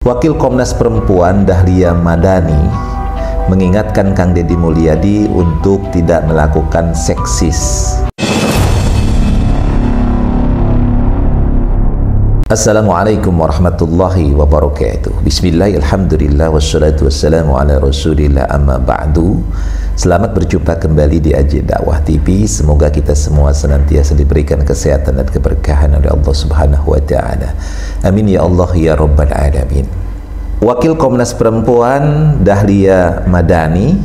Wakil Komnas Perempuan Dahlia Madani mengingatkan Kang Deddy Mulyadi untuk tidak melakukan seksis. Assalamualaikum warahmatullahi wabarakatuh. Bismillah, alhamdulillah, wassalatu wassalamu ala rasulillah, amma ba'du. Selamat berjumpa kembali di AJ Dakwah TV. Semoga kita semua senantiasa diberikan kesehatan dan keberkahan oleh Allah Subhanahu wa Ta'ala. Amin ya Allah ya Rabbal Alamin. Wakil Komnas Perempuan Dahlia Madani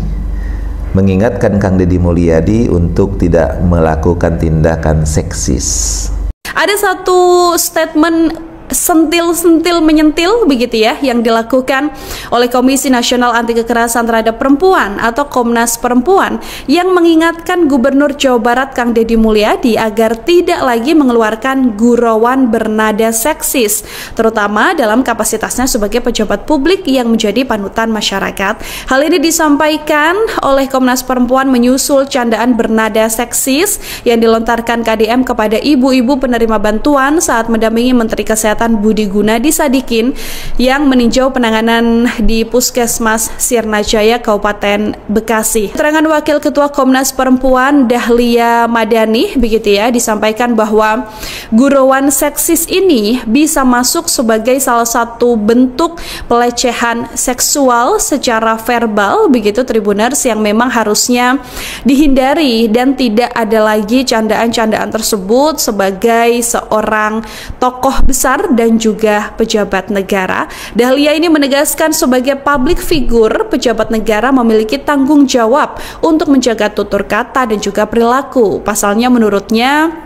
mengingatkan Kang Deddy Mulyadi untuk tidak melakukan tindakan seksis. Ada satu statement sentil-sentil menyentil begitu ya yang dilakukan oleh Komisi Nasional Anti Kekerasan Terhadap Perempuan atau Komnas Perempuan yang mengingatkan Gubernur Jawa Barat Kang Deddy Mulyadi agar tidak lagi mengeluarkan gurauan bernada seksis, terutama dalam kapasitasnya sebagai pejabat publik yang menjadi panutan masyarakat. Hal ini disampaikan oleh Komnas Perempuan menyusul candaan bernada seksis yang dilontarkan KDM kepada ibu-ibu penerima bantuan saat mendampingi Menteri Kesehatan Budi Gunadi Sadikin yang meninjau penanganan di Puskesmas Sirnajaya, Kabupaten Bekasi. Keterangan Wakil Ketua Komnas Perempuan Dahlia Madani begitu ya, disampaikan bahwa gurauan seksis ini bisa masuk sebagai salah satu bentuk pelecehan seksual secara verbal begitu Tribuners, yang memang harusnya dihindari dan tidak ada lagi candaan-candaan tersebut sebagai seorang tokoh besar dan juga pejabat negara. Dahlia ini menegaskan sebagai public figure, pejabat negara memiliki tanggung jawab untuk menjaga tutur kata dan juga perilaku. Pasalnya menurutnya,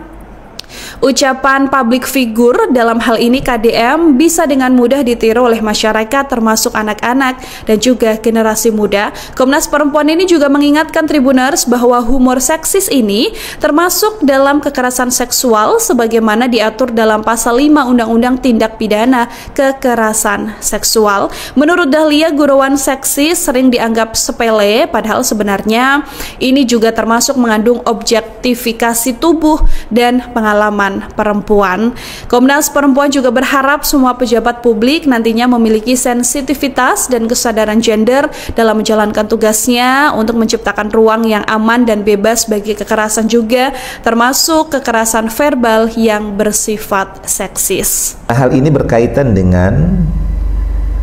ucapan public figure dalam hal ini KDM bisa dengan mudah ditiru oleh masyarakat termasuk anak-anak dan juga generasi muda. Komnas Perempuan ini juga mengingatkan Tribuners bahwa humor seksis ini termasuk dalam kekerasan seksual sebagaimana diatur dalam pasal 5 Undang-Undang Tindak Pidana Kekerasan Seksual. Menurut Dahlia, gurauan seksis sering dianggap sepele padahal sebenarnya ini juga termasuk mengandung objektifikasi tubuh dan pengalaman perempuan. Komnas Perempuan juga berharap semua pejabat publik nantinya memiliki sensitivitas dan kesadaran gender dalam menjalankan tugasnya untuk menciptakan ruang yang aman dan bebas bagi kekerasan juga, termasuk kekerasan verbal yang bersifat seksis. Hal ini berkaitan dengan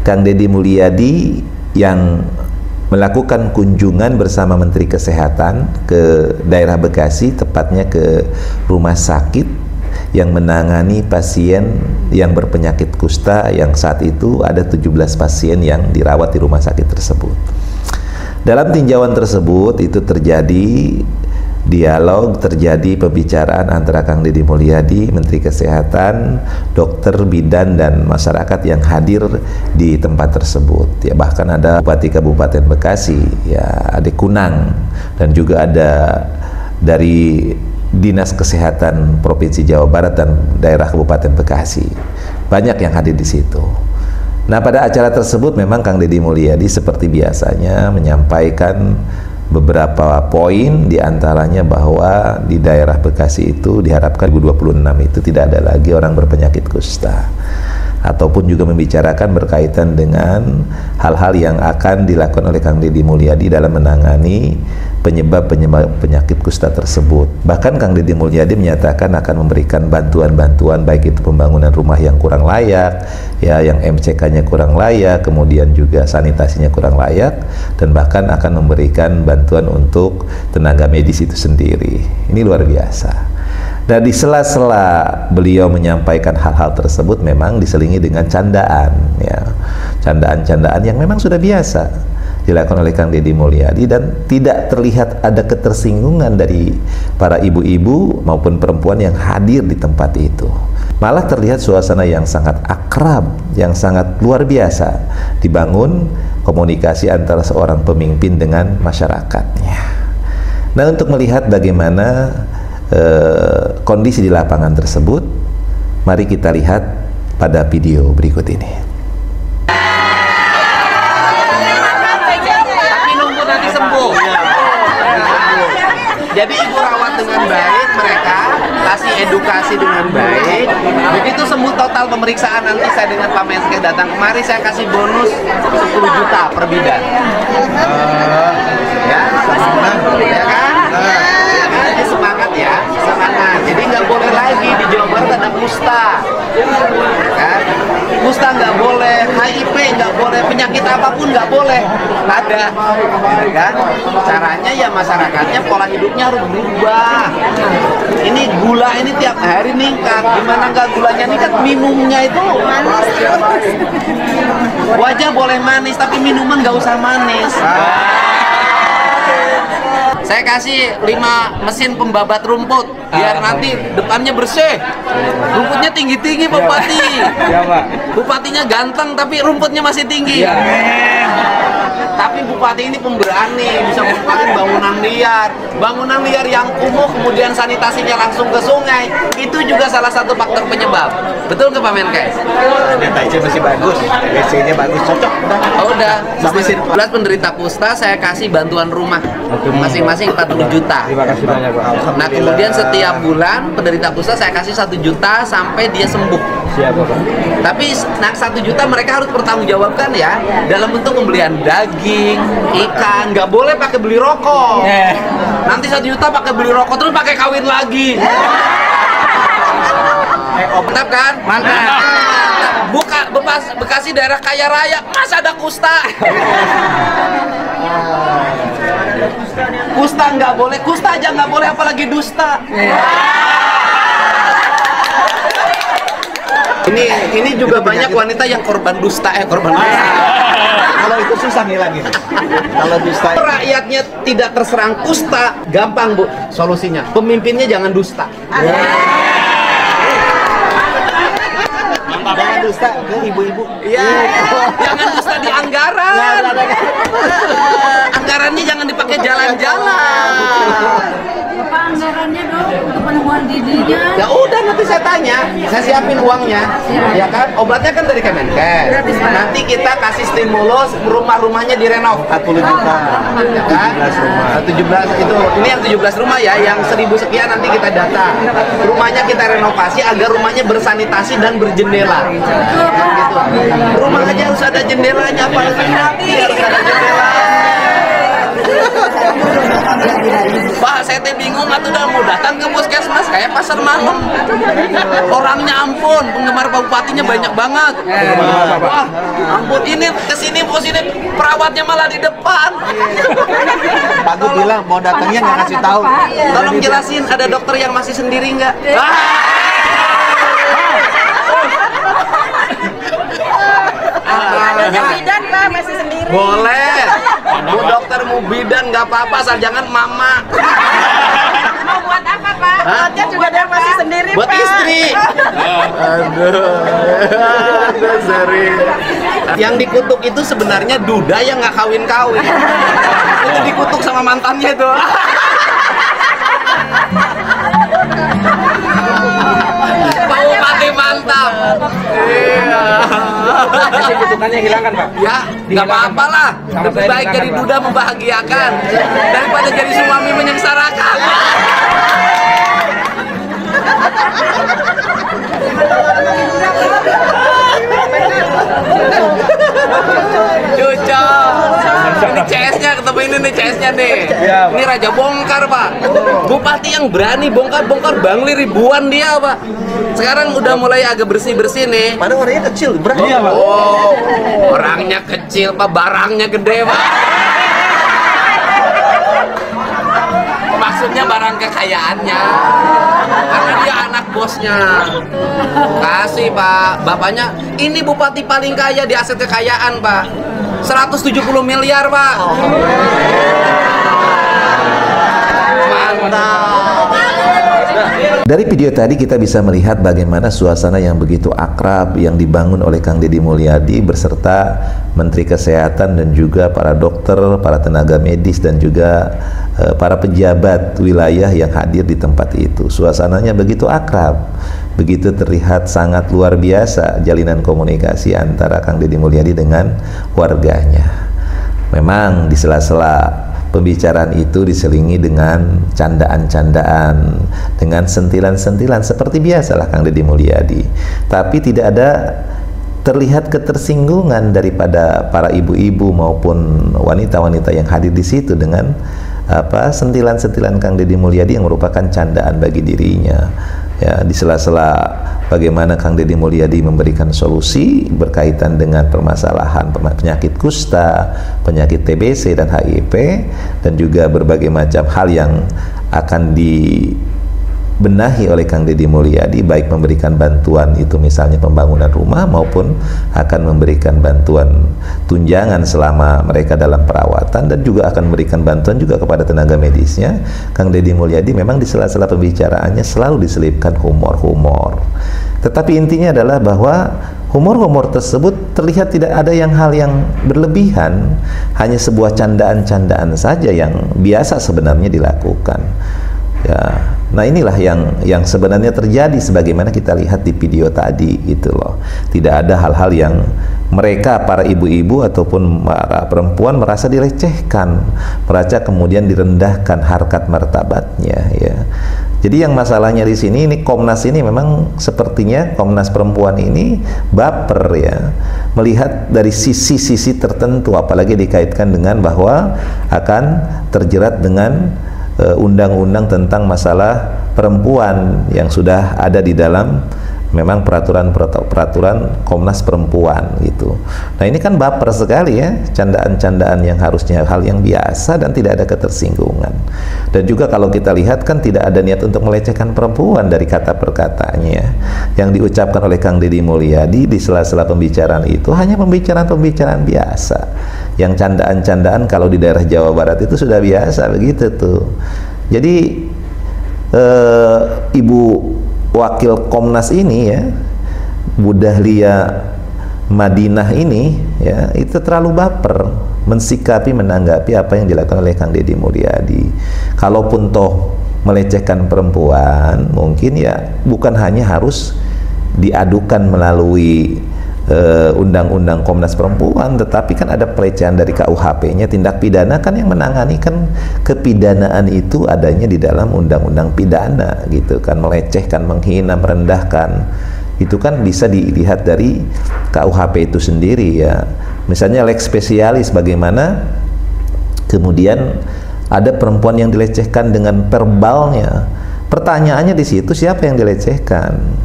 Kang Deddy Mulyadi yang melakukan kunjungan bersama Menteri Kesehatan ke daerah Bekasi, tepatnya ke rumah sakit yang menangani pasien yang berpenyakit kusta, yang saat itu ada 17 pasien yang dirawat di rumah sakit tersebut. Dalam tinjauan tersebut itu terjadi dialog, terjadi pembicaraan antara Kang Deddy Mulyadi, Menteri Kesehatan, dokter, bidan, dan masyarakat yang hadir di tempat tersebut. Ya, bahkan ada Bupati Kabupaten Bekasi, ya, Ade Kunang, dan juga ada dari Dinas Kesehatan Provinsi Jawa Barat dan daerah Kabupaten Bekasi. Banyak yang hadir di situ. Nah, pada acara tersebut memang Kang Deddy Mulyadi seperti biasanya menyampaikan beberapa poin, diantaranya bahwa di daerah Bekasi itu diharapkan 2026 itu tidak ada lagi orang berpenyakit kusta, ataupun juga membicarakan berkaitan dengan hal-hal yang akan dilakukan oleh Kang Deddy Mulyadi dalam menangani penyebab penyakit kusta tersebut. Bahkan Kang Deddy Mulyadi menyatakan akan memberikan bantuan-bantuan, baik itu pembangunan rumah yang kurang layak, ya, yang MCK-nya kurang layak, kemudian juga sanitasinya kurang layak, dan bahkan akan memberikan bantuan untuk tenaga medis itu sendiri. Ini luar biasa. Dan di sela-sela beliau menyampaikan hal-hal tersebut memang diselingi dengan candaan, ya, candaan-candaan yang memang sudah biasa dilakukan oleh Kang Deddy Mulyadi, dan tidak terlihat ada ketersinggungan dari para ibu-ibu maupun perempuan yang hadir di tempat itu. Malah terlihat suasana yang sangat akrab, yang sangat luar biasa dibangun komunikasi antara seorang pemimpin dengan masyarakatnya. Nah, untuk melihat bagaimana kondisi di lapangan tersebut, mari kita lihat pada video berikut ini. Jadi ibu rawat dengan baik mereka, kasih edukasi dengan baik, begitu sembuh total soal pemeriksaan nanti saya dengan Pak Menkes datang kemari, saya kasih bonus 10 juta per bidan. Ya, ya kan? Jadi semangat ya, semangat. Jadi nggak boleh lagi di Jawa Barat ada kusta, kan? Kusta nggak boleh, HIV nggak boleh, penyakit apapun nggak boleh ada, kan? Caranya ya masyarakatnya pola hidupnya harus berubah. Ini gula ini tiap hari meningkat, gimana nggak gulanya meningkat? Minumnya itu manis. Wajah boleh manis, tapi minuman nggak usah manis. Saya kasih 5 mesin pembabat rumput biar nanti depannya bersih. Rumputnya tinggi-tinggi Bupati. Ya, Pak. Bupatinya ganteng tapi rumputnya masih tinggi. Ya. Tapi Bupati ini pemberani, bisa memanfaatkan bangunan liar. Bangunan liar yang kumuh kemudian sanitasinya langsung ke sungai. Itu juga salah satu faktor penyebab. Betul ke Pak Menkes? Datanya masih bagus, WC-nya bagus, cocok. Oh, udah. 11 penderita kusta saya kasih bantuan rumah. Masing-masing 40 juta. Terima kasih banyak, Pak. Nah, kemudian setiap bulan penderita kusta saya kasih 1 juta sampai dia sembuh. Siap, Pak. Tapi nah 1 juta mereka harus bertanggungjawabkan ya dalam bentuk pembelian daging, ikan, nggak boleh pakai beli rokok. Nanti 1 juta pakai beli rokok terus pakai kawin lagi. Mantap kan? Mantap. Bekasi daerah kaya raya, masa ada kusta? Kusta nggak boleh, kusta aja nggak boleh, apalagi dusta. Ini juga banyak wanita yang korban dusta, korban dusta. Kalau itu susah ngilangin. Kalau dusta, Rakyatnya tidak terserang kusta, gampang Bu solusinya. Pemimpinnya jangan dusta. jangan dusta ke ibu-ibu. Iya, jangan dusta di anggaran. Anggarannya jangan dipakai jalan-jalan. Apa anggarannya dong untuk penemuan giginya? Ya udah, nanti saya tanya, saya siapin uangnya, ya kan? Obatnya kan dari Kemenkes. Nanti kita kasih stimulus, rumah-rumahnya direnov 40 juta, ya kan? 17 itu, ini yang 17 rumah ya, yang 1000 sekian nanti kita data. Rumahnya kita renovasi agar rumahnya bersanitasi dan berjendela. Ya, gitu. Rumah aja harus ada jendelanya, apalagi nanti harus ada jendela. Pak, saya teh bingung atau udah mau datang ke puskesmas kayak pasar malam. Orangnya ampun, penggemar bupatinya banyak banget. Wah, ampun, ini kesini perawatnya malah di depan. Pak Gu bilang mau datangnya nggak kasih tahu. Tolong jelasin, ada dokter yang masih sendiri nggak? Ada bidan Pak, masih sendiri. Boleh, mau dokter mau bidan nggak apa-apa, asal jangan mama. Mau buat apa Pak? Buatnya juga ada yang masih sendiri Buat Pak. istri. Aduh, sering. Yang dikutuk itu sebenarnya duda yang nggak kawin-kawin. Itu dikutuk sama mantannya itu. Pak Bupati mantap. Iya. Kasih kutukannya hilangkan, Pak. Ya, nggak apa-apa lah. Lebih baik jadi duda membahagiakan daripada jadi suami menyengsarakan. Cucok. Ini CS-nya, ketemu ini nih CS-nya nih. Ini Raja Bongkar, Pak. Bupati yang berani bongkar-bongkar bangli ribuan dia, Pak. Sekarang udah mulai agak bersih-bersih nih. Padahal orangnya kecil, berapa? Iya, Pak. Oh, orangnya kecil, Pak. Barangnya gede, Pak. Maksudnya barang kekayaannya. Karena dia anak bosnya. Kasih, Pak. Bapaknya, ini bupati paling kaya di aset kekayaan, Pak. 170 miliar, Pak. Mantap. Dari video tadi kita bisa melihat bagaimana suasana yang begitu akrab yang dibangun oleh Kang Deddy Mulyadi beserta Menteri Kesehatan dan juga para dokter, para tenaga medis dan juga para pejabat wilayah yang hadir di tempat itu. Suasananya begitu akrab, begitu terlihat sangat luar biasa jalinan komunikasi antara Kang Deddy Mulyadi dengan warganya. Memang di sela-sela pembicaraan itu diselingi dengan candaan-candaan, dengan sentilan-sentilan seperti biasalah Kang Deddy Mulyadi. Tapi tidak ada terlihat ketersinggungan daripada para ibu-ibu maupun wanita-wanita yang hadir di situ dengan sentilan-sentilan Kang Deddy Mulyadi yang merupakan candaan bagi dirinya. Ya, di sela-sela bagaimana Kang Deddy Mulyadi memberikan solusi berkaitan dengan permasalahan penyakit kusta, penyakit TBC dan HIV, dan juga berbagai macam hal yang akan dibenahi oleh Kang Deddy Mulyadi, baik memberikan bantuan itu misalnya pembangunan rumah maupun akan memberikan bantuan tunjangan selama mereka dalam perawatan, dan juga akan memberikan bantuan juga kepada tenaga medisnya. Kang Deddy Mulyadi memang di sela-sela pembicaraannya selalu diselipkan humor-humor. Tetapi intinya adalah bahwa humor-humor tersebut terlihat tidak ada hal yang berlebihan, hanya sebuah candaan-candaan saja yang biasa sebenarnya dilakukan. Ya, nah inilah yang sebenarnya terjadi sebagaimana kita lihat di video tadi gitu loh. Tidak ada hal-hal yang mereka para ibu-ibu ataupun para perempuan merasa dilecehkan, merasa kemudian direndahkan harkat martabatnya ya. Jadi yang masalahnya di sini ini Komnas ini memang sepertinya Komnas Perempuan ini baper ya, melihat dari sisi-sisi tertentu, apalagi dikaitkan dengan bahwa akan terjerat dengan undang-undang tentang masalah perempuan yang sudah ada di dalam memang peraturan Komnas Perempuan gitu. Nah ini kan baper sekali ya, candaan-candaan yang harusnya hal yang biasa dan tidak ada ketersinggungan. Dan juga kalau kita lihat kan tidak ada niat untuk melecehkan perempuan dari kata perkataannya yang diucapkan oleh Kang Deddy Mulyadi di sela-sela pembicaraan itu hanya pembicaraan biasa. Yang candaan-candaan kalau di daerah Jawa Barat itu sudah biasa begitu tuh. Jadi Ibu Wakil Komnas ini ya, Bu Dahlia Madinah ini ya, itu terlalu baper mensikapi, menanggapi apa yang dilakukan oleh Kang Deddy Mulyadi. Kalaupun toh melecehkan perempuan, mungkin ya bukan hanya harus diadukan melalui undang-undang Komnas Perempuan, tetapi kan ada pelecehan dari KUHP-nya, tindak pidana kan yang menangani kan kepidanaan itu adanya di dalam undang-undang pidana gitu kan, melecehkan, menghina, merendahkan itu kan bisa dilihat dari KUHP itu sendiri ya. Misalnya lex spesialis, bagaimana kemudian ada perempuan yang dilecehkan dengan verbalnya. Pertanyaannya di situ siapa yang dilecehkan?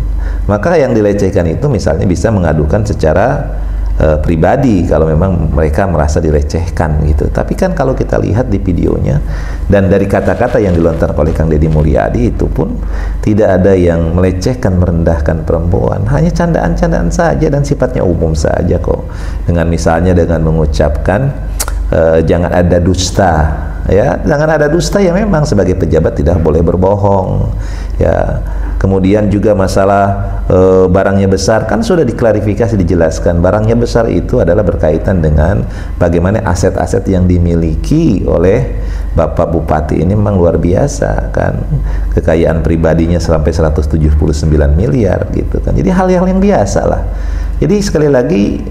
Maka yang dilecehkan itu misalnya bisa mengadukan secara pribadi kalau memang mereka merasa dilecehkan gitu. Tapi kan kalau kita lihat di videonya dan dari kata-kata yang dilontarkan oleh Kang Deddy Mulyadi itu pun tidak ada yang melecehkan, merendahkan perempuan, hanya candaan-candaan saja dan sifatnya umum saja kok. Dengan misalnya dengan mengucapkan jangan ada dusta ya, jangan ada dusta ya, memang sebagai pejabat tidak boleh berbohong ya. Kemudian juga masalah barangnya besar kan sudah diklarifikasi, dijelaskan barangnya besar itu adalah berkaitan dengan bagaimana aset-aset yang dimiliki oleh Bapak Bupati ini memang luar biasa kan, kekayaan pribadinya sampai 179 miliar gitu kan. Jadi hal-hal yang biasa lah. Jadi sekali lagi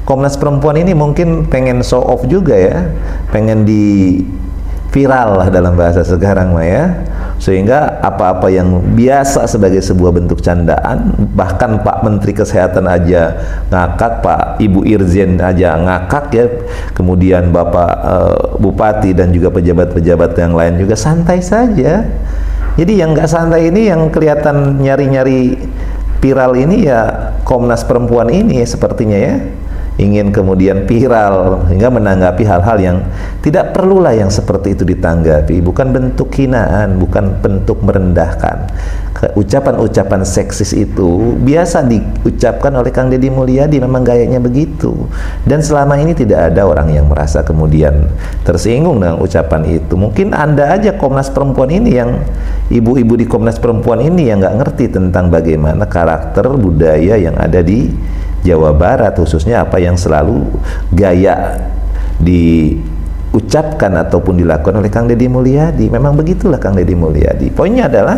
Komnas Perempuan ini mungkin pengen show off juga ya, pengen di viral lah dalam bahasa sekarang mah ya, sehingga apa-apa yang biasa sebagai sebuah bentuk candaan, bahkan Pak Menteri Kesehatan aja ngakak, Pak Ibu Irjen aja ngakak ya, kemudian Bapak Bupati dan juga pejabat-pejabat yang lain juga santai saja. Jadi yang nggak santai ini, yang kelihatan nyari-nyari viral ini ya Komnas Perempuan ini sepertinya ya, ingin kemudian viral hingga menanggapi hal-hal yang tidak perlulah yang seperti itu ditanggapi. Bukan bentuk hinaan, bukan bentuk merendahkan. Ucapan-ucapan seksis itu biasa diucapkan oleh Kang Deddy Mulyadi, memang gayanya begitu. Dan selama ini tidak ada orang yang merasa kemudian tersinggung dengan ucapan itu. Mungkin Anda aja Komnas Perempuan ini, yang ibu-ibu di Komnas Perempuan ini yang nggak ngerti tentang bagaimana karakter budaya yang ada di Jawa Barat, khususnya apa yang selalu gaya diucapkan ataupun dilakukan oleh Kang Deddy Mulyadi. Memang begitulah Kang Deddy Mulyadi. Poinnya adalah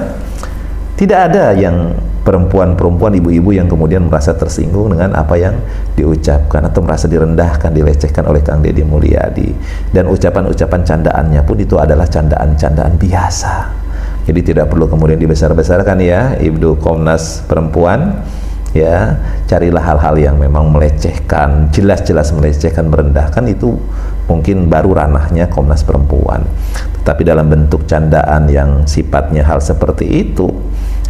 tidak ada yang perempuan-perempuan, ibu-ibu yang kemudian merasa tersinggung dengan apa yang diucapkan atau merasa direndahkan, dilecehkan oleh Kang Deddy Mulyadi. Dan ucapan-ucapan candaannya pun itu adalah candaan-candaan biasa. Jadi tidak perlu kemudian dibesar-besarkan ya, Ibu Komnas Perempuan. Ya, carilah hal-hal yang memang melecehkan, jelas-jelas melecehkan, merendahkan, itu mungkin baru ranahnya Komnas Perempuan. Tetapi dalam bentuk candaan yang sifatnya hal seperti itu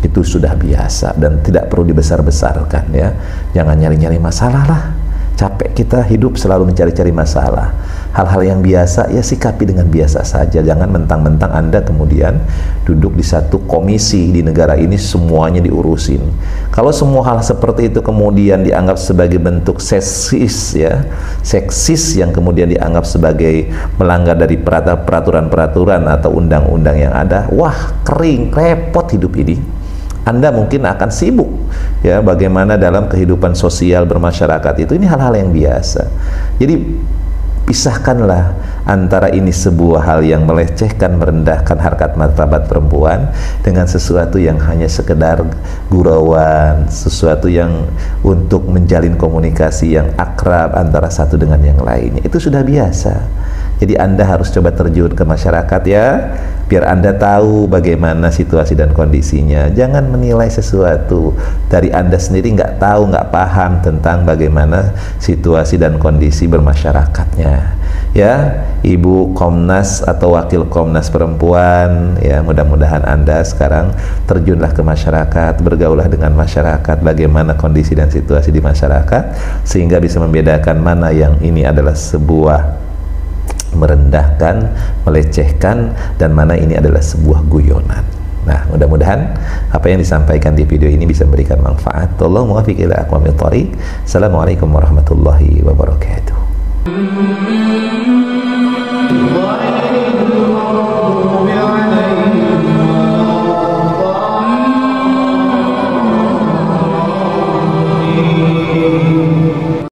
sudah biasa dan tidak perlu dibesar-besarkan ya. Jangan nyari-nyari masalah lah. Capek kita hidup selalu mencari-cari masalah. Hal-hal yang biasa ya sikapi dengan biasa saja. Jangan mentang-mentang Anda kemudian duduk di satu komisi di negara ini semuanya diurusin. Kalau semua hal seperti itu kemudian dianggap sebagai bentuk seksis ya, seksis yang kemudian dianggap sebagai melanggar dari peraturan-peraturan atau undang-undang yang ada, wah kering, repot hidup ini. Anda mungkin akan sibuk ya bagaimana dalam kehidupan sosial bermasyarakat itu, ini hal-hal yang biasa. Jadi pisahkanlah antara ini sebuah hal yang melecehkan, merendahkan harkat martabat perempuan dengan sesuatu yang hanya sekedar gurauan, sesuatu yang untuk menjalin komunikasi yang akrab antara satu dengan yang lainnya. Itu sudah biasa. Jadi Anda harus coba terjun ke masyarakat ya, biar Anda tahu bagaimana situasi dan kondisinya. Jangan menilai sesuatu dari Anda sendiri nggak tahu, nggak paham tentang bagaimana situasi dan kondisi bermasyarakatnya. Ya, Ibu Komnas atau Wakil Komnas Perempuan, ya mudah-mudahan Anda sekarang terjunlah ke masyarakat, bergaulah dengan masyarakat, bagaimana kondisi dan situasi di masyarakat, sehingga bisa membedakan mana yang ini adalah sebuah merendahkan, melecehkan, dan mana ini adalah sebuah guyonan. Nah, mudah-mudahan apa yang disampaikan di video ini bisa memberikan manfaat. Wallahu muwaffiq ila aqwamit thoriq. Assalamualaikum warahmatullahi wabarakatuh.